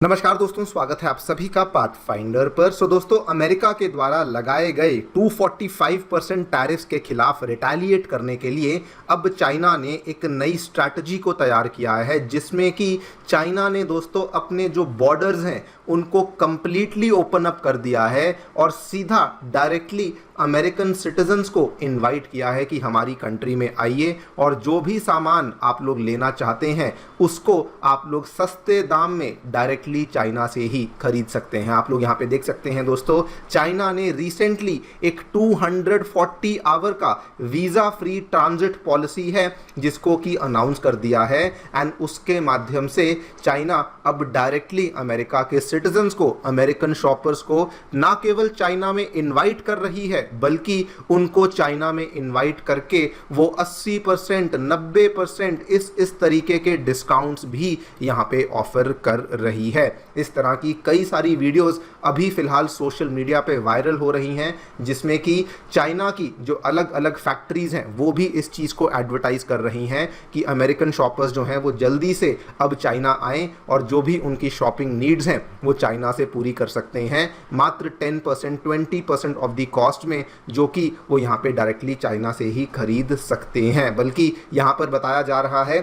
नमस्कार दोस्तों, स्वागत है आप सभी का पाथफाइंडर पर। दोस्तों, अमेरिका के द्वारा लगाए गए 245% टैरिफ्स के खिलाफ रिटेलिएट करने के लिए अब चाइना ने एक नई स्ट्रैटेजी को तैयार किया है, जिसमें कि चाइना ने दोस्तों अपने जो बॉर्डर्स हैं उनको कंप्लीटली ओपन अप कर दिया है और सीधा डायरेक्टली अमेरिकन सिटीजन्स को इनवाइट किया है कि हमारी कंट्री में आइए और जो भी सामान आप लोग लेना चाहते हैं उसको आप लोग सस्ते दाम में डायरेक्टली चाइना से ही खरीद सकते हैं। आप लोग यहाँ पे देख सकते हैं दोस्तों, चाइना ने रिसेंटली एक 240 आवर का वीज़ा फ्री ट्रांजिट पॉलिसी है जिसको कि अनाउंस कर दिया है एंड उसके माध्यम से चाइना अब डायरेक्टली अमेरिका के सिटीजन्स को, अमेरिकन शॉपर्स को ना केवल चाइना में इनवाइट कर रही है बल्कि उनको चाइना में इनवाइट करके वो 80%, 90% इस तरीके के डिस्काउंट्स भी यहाँ पे ऑफर कर रही है। इस तरह की कई सारी वीडियोस अभी फिलहाल सोशल मीडिया पे वायरल हो रही हैं, जिसमें कि चाइना की जो अलग अलग फैक्ट्रीज हैं वो भी इस चीज़ को एडवर्टाइज कर रही हैं कि अमेरिकन शॉपर्स जो हैं वो जल्दी से अब चाइना आएँ और जो भी उनकी शॉपिंग नीड्स हैं वो चाइना से पूरी कर सकते हैं मात्र 10%, 20% ऑफ द कॉस्ट में, जो कि वो यहाँ पे डायरेक्टली चाइना से ही खरीद सकते हैं। बल्कि यहाँ पर बताया जा रहा है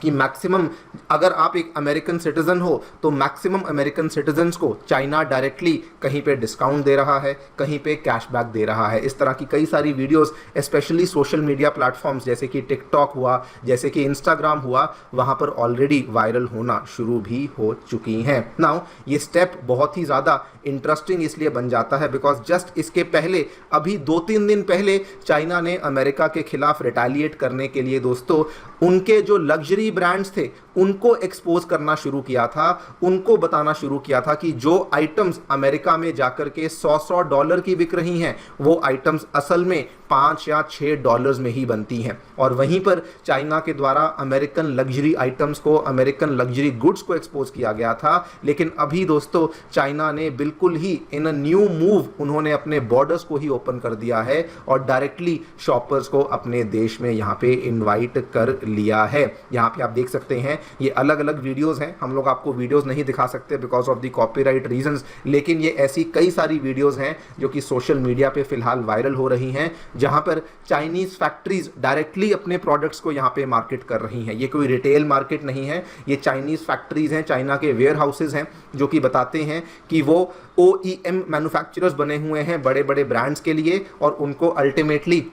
कि मैक्सिमम, अगर आप एक अमेरिकन सिटीजन हो तो मैक्सिमम अमेरिकन सिटीजन्स को चाइना डायरेक्टली कहीं पे डिस्काउंट दे रहा है, कहीं पे कैशबैक दे रहा है। इस तरह की कई सारी videos specially social media platforms जैसे कि टिकटॉक हुआ, जैसे कि इंस्टाग्राम हुआ, वहाँ पर ऑलरेडी वायरल होना शुरू भी हो चुकी हैं। नाउ ये स्टेप बहुत ही ज़्यादा इंटरेस्टिंग इसलिए बन जाता है बिकॉज जस्ट इसके पहले, अभी 2-3 दिन पहले चाइना ने अमेरिका के खिलाफ रिटेलिएट करने के लिए दोस्तों उनके जो लग्जरी ब्रांड्स थे उनको एक्सपोज करना शुरू किया था, उनको बताना शुरू किया था कि जो आइटम्स अमेरिका में जाकर के $100 की बिक रही हैं वो आइटम्स असल में $5 या $6 में ही बनती हैं। और वहीं पर चाइना के द्वारा अमेरिकन लग्जरी आइटम्स को, अमेरिकन लग्जरी गुड्स को एक्सपोज किया गया था। लेकिन अभी दोस्तों चाइना ने बिल्कुल ही इन अ न्यू मूव उन्होंने अपने बॉर्डर्स को ही ओपन कर दिया है और डायरेक्टली शॉपर्स को अपने देश में यहाँ पे इन्वाइट कर लिया है। यहाँ पे आप देख सकते हैं ये अलग अलग वीडियोस हैं, हम लोग आपको वीडियोस नहीं दिखा सकते because of the copyright reasons, लेकिन ये ऐसी कई सारी वीडियोस हैं जो कि सोशल मीडिया पे फिलहाल वायरल हो रही हैं, जहां पर चाइनीज फैक्ट्रीज डायरेक्टली अपने प्रोडक्ट्स को यहाँ पे मार्केट कर रही हैं। ये कोई रिटेल मार्केट नहीं है, ये चाइनीज फैक्ट्रीज हैं, चाइना के वेयर हाउसेज हैं जो कि बताते हैं कि वो OEM मैन्युफैक्चरर्स बने हुए हैं बड़े बड़े ब्रांड्स के लिए और उनको अल्टीमेटली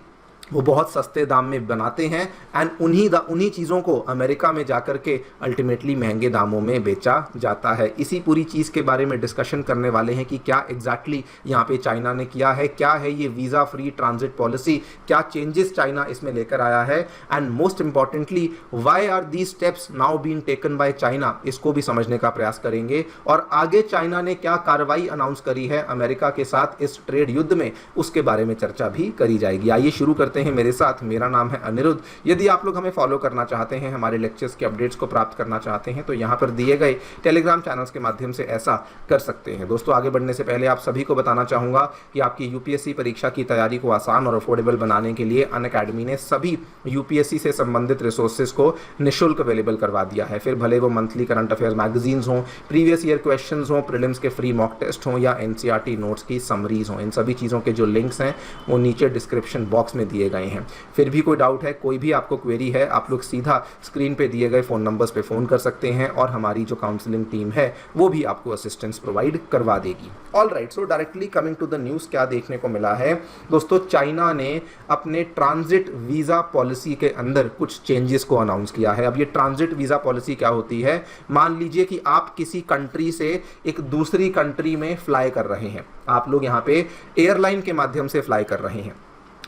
वो बहुत सस्ते दाम में बनाते हैं एंड उन्हीं चीज़ों को अमेरिका में जाकर के अल्टीमेटली महंगे दामों में बेचा जाता है। इसी पूरी चीज़ के बारे में डिस्कशन करने वाले हैं कि क्या एग्जैक्टली यहाँ पे चाइना ने किया है, क्या है ये वीज़ा फ्री ट्रांजिट पॉलिसी, क्या चेंजेस चाइना इसमें लेकर आया है and most importantly why are these steps now being taken by China, इसको भी समझने का प्रयास करेंगे। और आगे चाइना ने क्या कार्रवाई अनाउंस करी है अमेरिका के साथ इस ट्रेड युद्ध में, उसके बारे में चर्चा भी करी जाएगी। आइए शुरू करते हैं मेरे साथ। मेरा नाम है अनिरुद्ध। यदि आप लोग हमें फॉलो करना चाहते हैं, हमारे लेक्चर्स के अपडेट्स को प्राप्त करना चाहते हैं तो यहाँ पर दिए गए टेलीग्राम चैनल्स के माध्यम से ऐसा कर सकते हैं। दोस्तों, आगे बढ़ने से पहले आप सभी को बताना चाहूँगा कि आपकी यूपीएससी परीक्षा की तैयारी को आसान और अफोर्डेबल बनाने के लिए अनअकैडमी ने सभी यूपीएससी से संबंधित रिसोर्सेज को निःशुल्क अवेलेबल करवा दिया है। फिर भले वो मंथली करंट अफेयर्स मैगजीन्स हों, प्रीवियस ईयर क्वेश्चन हों, प्रीलिम्स के फ्री मॉक टेस्ट हों या एनसीईआरटी नोट्स की समरीज हों, इन सभी चीज़ों के जो लिंक्स हैं वो नीचे डिस्क्रिप्शन बॉक्स में दिए गए हैं। फिर भी कोई डाउट है, कोई भी आपको क्वेरी है, आप लोग सीधा स्क्रीन पे दिए गए फ़ोन नंबर्स पे फ़ोन कर सकते हैं और हमारी जो काउंसलिंग टीम है वो भी आपको असिस्टेंस प्रोवाइड करवा देगी। All right, so directly coming to the news, क्या देखने को मिला है दोस्तों, चाइना ने अपने ट्रांजिट वीज़ा पॉलिसी के अंदर कुछ चेंजेस को अनाउंस किया है। अब ये ट्रांजिट वीज़ा पॉलिसी क्या होती है, मान लीजिए कि आप किसी कंट्री से एक दूसरी कंट्री में फ्लाई कर रहे हैं, आप लोग यहाँ पे एयरलाइन के माध्यम से फ्लाई कर रहे हैं,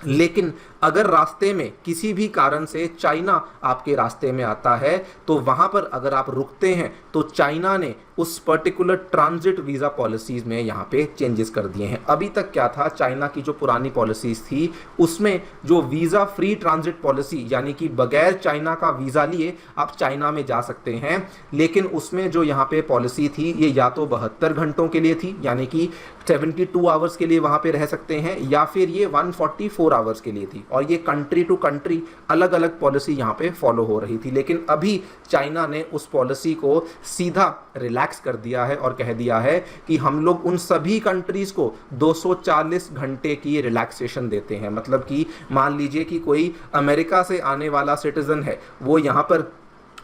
लेकिन अगर रास्ते में किसी भी कारण से चाइना आपके रास्ते में आता है तो वहाँ पर अगर आप रुकते हैं तो चाइना ने उस पर्टिकुलर ट्रांजिट वीज़ा पॉलिसीज़ में यहाँ पे चेंजेस कर दिए हैं। अभी तक क्या था, चाइना की जो पुरानी पॉलिसीज़ थी उसमें जो वीज़ा फ्री ट्रांजिट पॉलिसी, यानी कि बगैर चाइना का वीज़ा लिए आप चाइना में जा सकते हैं, लेकिन उसमें जो यहाँ पे पॉलिसी थी ये या तो 72 घंटों के लिए थी, यानी कि 72 आवर्स के लिए वहाँ पे रह सकते हैं, या फिर ये 144 आवर्स के लिए थी। और ये कंट्री टू कंट्री अलग अलग पॉलिसी यहाँ पे फॉलो हो रही थी। लेकिन अभी चाइना ने उस पॉलिसी को सीधा रिलैक्स कर दिया है और कह दिया है कि हम लोग उन सभी कंट्रीज को 240 घंटे की रिलैक्सेशन देते हैं। मतलब कि मान लीजिए कि कोई अमेरिका से आने वाला सिटीजन है, वो यहाँ पर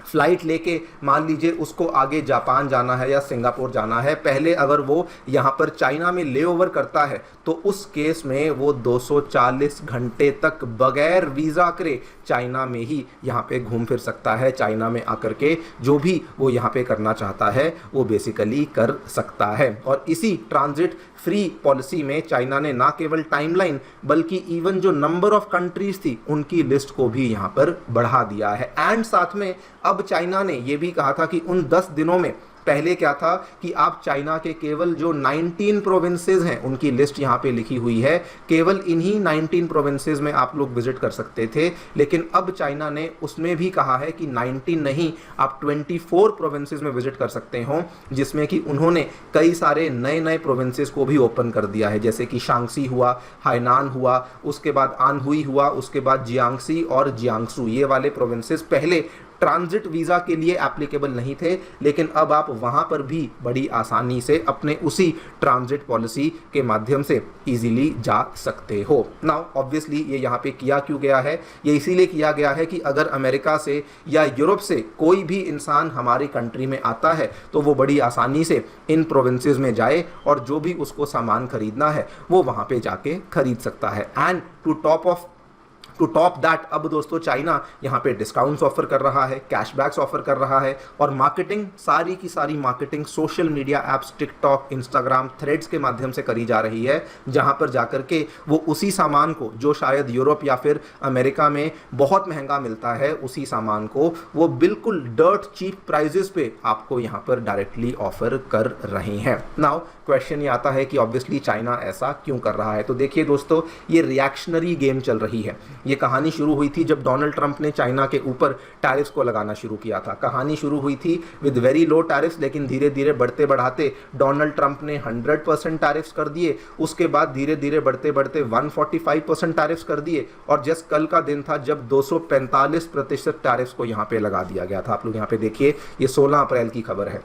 फ्लाइट लेके मान लीजिए उसको आगे जापान जाना है या सिंगापुर जाना है, पहले अगर वो यहाँ पर चाइना में लेओवर करता है तो उस केस में वो 240 घंटे तक बगैर वीज़ा करे चाइना में ही यहाँ पे घूम फिर सकता है। चाइना में आकर के जो भी वो यहाँ पे करना चाहता है वो बेसिकली कर सकता है। और इसी ट्रांजिट फ्री पॉलिसी में चाइना ने ना केवल टाइमलाइन बल्कि इवन जो नंबर ऑफ कंट्रीज थी उनकी लिस्ट को भी यहाँ पर बढ़ा दिया है। एंड साथ में अब चाइना ने ये भी कहा था कि उन 10 दिनों में, पहले क्या था कि आप चाइना के केवल जो 19 प्रोविंसेस हैं उनकी लिस्ट यहाँ पे लिखी हुई है, केवल इन्हीं 19 प्रोविंसेस में आप लोग विजिट कर सकते थे। लेकिन अब चाइना ने उसमें भी कहा है कि 19 नहीं, आप 24 प्रोविंसेस में विजिट कर सकते हो, जिसमें कि उन्होंने कई सारे नए नए प्रोविंसेस को भी ओपन कर दिया है, जैसे कि शांगसी हुआ, हाइनान हुआ, उसके बाद आनहुई हुआ, उसके बाद जियांगसी और जियांगसू। ये वाले प्रोविंसेस पहले ट्रांजिट वीज़ा के लिए एप्लीकेबल नहीं थे, लेकिन अब आप वहाँ पर भी बड़ी आसानी से अपने उसी ट्रांजिट पॉलिसी के माध्यम से इजीली जा सकते हो। नाउ ऑब्वियसली ये यहाँ पे किया क्यों गया है? ये इसीलिए किया गया है कि अगर अमेरिका से या यूरोप से कोई भी इंसान हमारी कंट्री में आता है तो वो बड़ी आसानी से इन प्रोविंसेस में जाए और जो भी उसको सामान खरीदना है वो वहाँ पे जाके खरीद सकता है। एंड टू टॉप दैट अब दोस्तों चाइना यहाँ पे डिस्काउंट्स ऑफर कर रहा है, कैशबैक्स ऑफर कर रहा है और मार्केटिंग, सारी की सारी marketing social media apps TikTok, Instagram, threads के माध्यम से करी जा रही है, जहाँ पर जाकर के वो उसी सामान को जो शायद यूरोप या फिर अमेरिका में बहुत महंगा मिलता है, उसी सामान को वो बिल्कुल डर्ट चीप प्राइजेस पे आपको यहाँ पर डायरेक्टली ऑफर कर रहे हैं। नाउ क्वेश्चन ये आता है कि ऑब्वियसली चाइना ऐसा क्यों कर रहा है? तो देखिए दोस्तों, ये रिएक्शनरी गेम चल रही है। ये कहानी शुरू हुई थी जब डोनाल्ड ट्रंप ने चाइना के ऊपर टैरिफ्स को लगाना शुरू किया था। कहानी शुरू हुई थी विद वेरी लो टैरिफ्स, लेकिन धीरे धीरे बढ़ते बढ़ाते डोनाल्ड ट्रंप ने 100% टैरिफ्स कर दिए। उसके बाद धीरे धीरे बढ़ते बढ़ते 145% टैरिफ्स कर दिए और जस्ट कल का दिन था जब 245% टैरिफ्स को यहाँ पे लगा दिया गया था। आप लोग यहाँ पे देखिए, ये 16 अप्रैल की खबर है।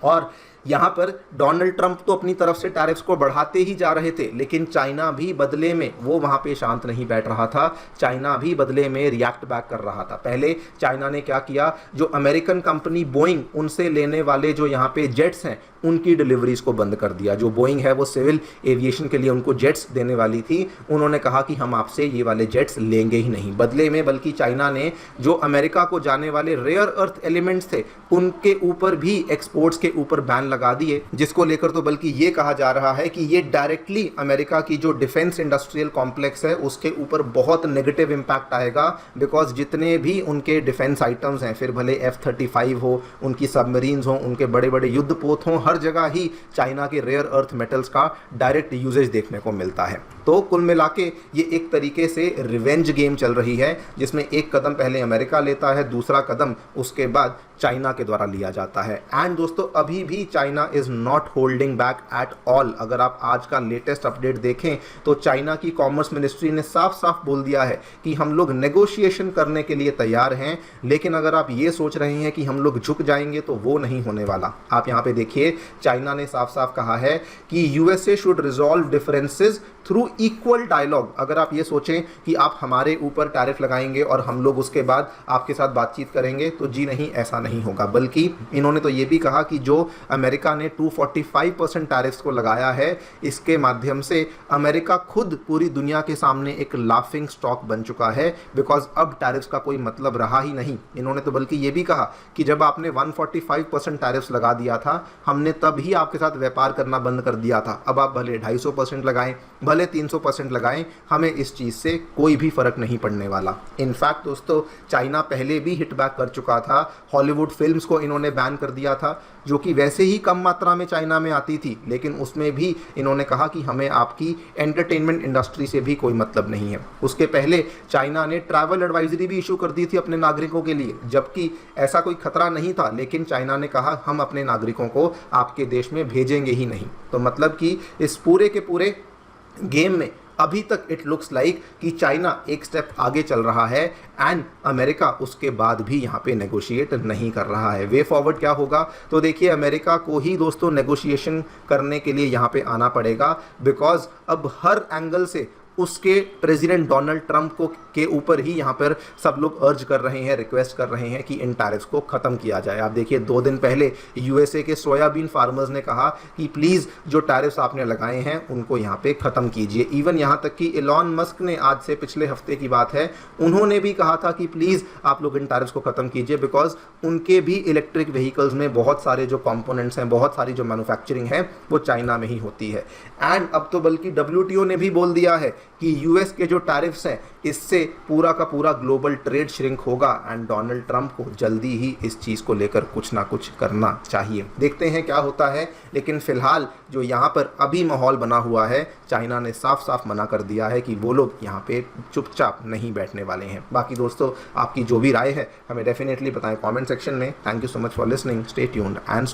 और यहाँ पर डोनाल्ड ट्रंप तो अपनी तरफ से टैरिफ्स को बढ़ाते ही जा रहे थे, लेकिन चाइना भी बदले में वो वहाँ पे शांत नहीं बैठ रहा था। चाइना भी बदले में रिएक्ट बैक कर रहा था। पहले चाइना ने क्या किया, जो अमेरिकन कंपनी बोइंग उनसे लेने वाले जो यहाँ पे जेट्स हैं उनकी डिलीवरीज को बंद कर दिया। जो बोइंग है वो सिविल एविएशन के लिए उनको जेट्स देने वाली थी, उन्होंने कहा कि हम आपसे ये वाले जेट्स लेंगे ही नहीं। बदले में बल्कि चाइना ने जो अमेरिका को जाने वाले रेयर अर्थ एलिमेंट्स थे उनके ऊपर भी एक्सपोर्ट्स के ऊपर बैन लगा दिए, जिसको लेकर तो बल्कि ये कहा जा रहा है कि ये डायरेक्टली अमेरिका की जो डिफेंस इंडस्ट्रियल कॉम्प्लेक्स है उसके ऊपर बहुत नेगेटिव इंपैक्ट आएगा। बिकॉज जितने भी उनके डिफेंस आइटम्स हैं, फिर भले F-35 हो, उनकी सबमरीन्स हो, उनके बड़े बड़े युद्धपोत हों, हर जगह ही चाइना के रेयर अर्थ मेटल्स का डायरेक्ट यूजेज देखने को मिलता है। तो कुल मिला के ये एक तरीके से रिवेंज गेम चल रही है, जिसमें एक कदम पहले अमेरिका लेता है, दूसरा कदम उसके बाद चाइना के द्वारा लिया जाता है। एंड दोस्तों, अभी भी China is not holding back at all. अगर आप आज का लेटेस्ट अपडेट देखें तो चाइना की कॉमर्स मिनिस्ट्री ने साफ साफ बोल दिया है कि हम लोग नेगोशिएशन करने के लिए तैयार हैं, लेकिन अगर आप ये सोच रहे हैं कि हम लोग झुक जाएंगे तो वो नहीं होने वाला। आप यहाँ पे देखिए, चाइना ने साफ साफ कहा है कि USA should resolve differences through equal dialogue. अगर आप ये सोचें कि आप हमारे ऊपर टैरिफ लगाएंगे और हम लोग उसके बाद आपके साथ बातचीत करेंगे, तो जी नहीं, ऐसा नहीं होगा। बल्कि इन्होंने तो ये भी कहा कि जो अमेरिका ने 245% टैरिफ्स को लगाया है, इसके माध्यम से अमेरिका खुद पूरी दुनिया के सामने एक लाफिंग स्टॉक बन चुका है, बिकॉज अब टैरिफ्स का कोई मतलब रहा ही नहीं। इन्होंने तो बल्कि ये भी कहा कि जब आपने 145% टैरिफ्स लगा दिया था, हमने तब ही आपके साथ व्यापार करना बंद कर दिया था। अब आप भले 250% लगाएं, भले 300% लगाएं, हमें इस चीज़ से कोई भी फर्क नहीं पड़ने वाला। इनफैक्ट दोस्तों, चाइना पहले भी हिट बैक कर चुका था। हॉलीवुड फिल्म्स को इन्होंने बैन कर दिया था, जो कि वैसे ही कम मात्रा में चाइना में आती थी, लेकिन उसमें भी इन्होंने कहा कि हमें आपकी एंटरटेनमेंट इंडस्ट्री से भी कोई मतलब नहीं है। उसके पहले चाइना ने ट्रैवल एडवाइजरी भी इशू कर दी थी अपने नागरिकों के लिए, जबकि ऐसा कोई खतरा नहीं था, लेकिन चाइना ने कहा हम अपने नागरिकों को आपके देश में भेजेंगे ही नहीं। तो मतलब कि इस पूरे के पूरे गेम में अभी तक इट लुक्स लाइक कि चाइना एक स्टेप आगे चल रहा है एंड अमेरिका उसके बाद भी यहाँ पे नेगोशिएट नहीं कर रहा है। वे फॉरवर्ड क्या होगा, तो देखिए अमेरिका को ही दोस्तों नेगोशिएशन करने के लिए यहाँ पे आना पड़ेगा, बिकॉज अब हर एंगल से उसके प्रेसिडेंट डोनाल्ड ट्रंप को के ऊपर ही यहाँ पर सब लोग अर्ज कर रहे हैं, रिक्वेस्ट कर रहे हैं कि इन टैरिफ्स को ख़त्म किया जाए। आप देखिए 2 दिन पहले यूएसए के सोयाबीन फार्मर्स ने कहा कि प्लीज़ जो टैरिफ्स आपने लगाए हैं उनको यहाँ पे ख़त्म कीजिए। इवन यहाँ तक कि एलॉन मस्क ने, आज से पिछले हफ्ते की बात है, उन्होंने भी कहा था कि प्लीज़ आप लोग इन टैरिफ्स को ख़त्म कीजिए, बिकॉज उनके भी इलेक्ट्रिक व्हीकल्स में बहुत सारे जो कंपोनेंट्स हैं, बहुत सारी जो मैन्युफैक्चरिंग है वो चाइना में ही होती है। एंड अब तो बल्कि WTO ने भी बोल दिया है कि यूएस के जो टैरिफ्स हैं इससे पूरा का पूरा ग्लोबल ट्रेड श्रिंक होगा एंड डोनाल्ड ट्रंप को जल्दी ही इस चीज़ को लेकर कुछ ना कुछ करना चाहिए। देखते हैं क्या होता है, लेकिन फिलहाल जो यहाँ पर अभी माहौल बना हुआ है, चाइना ने साफ साफ मना कर दिया है कि वो लोग यहाँ पे चुपचाप नहीं बैठने वाले हैं। बाकी दोस्तों आपकी जो भी राय है हमें डेफिनेटली बताएं कमेंट सेक्शन में। Thank you so much for listening, stay tuned and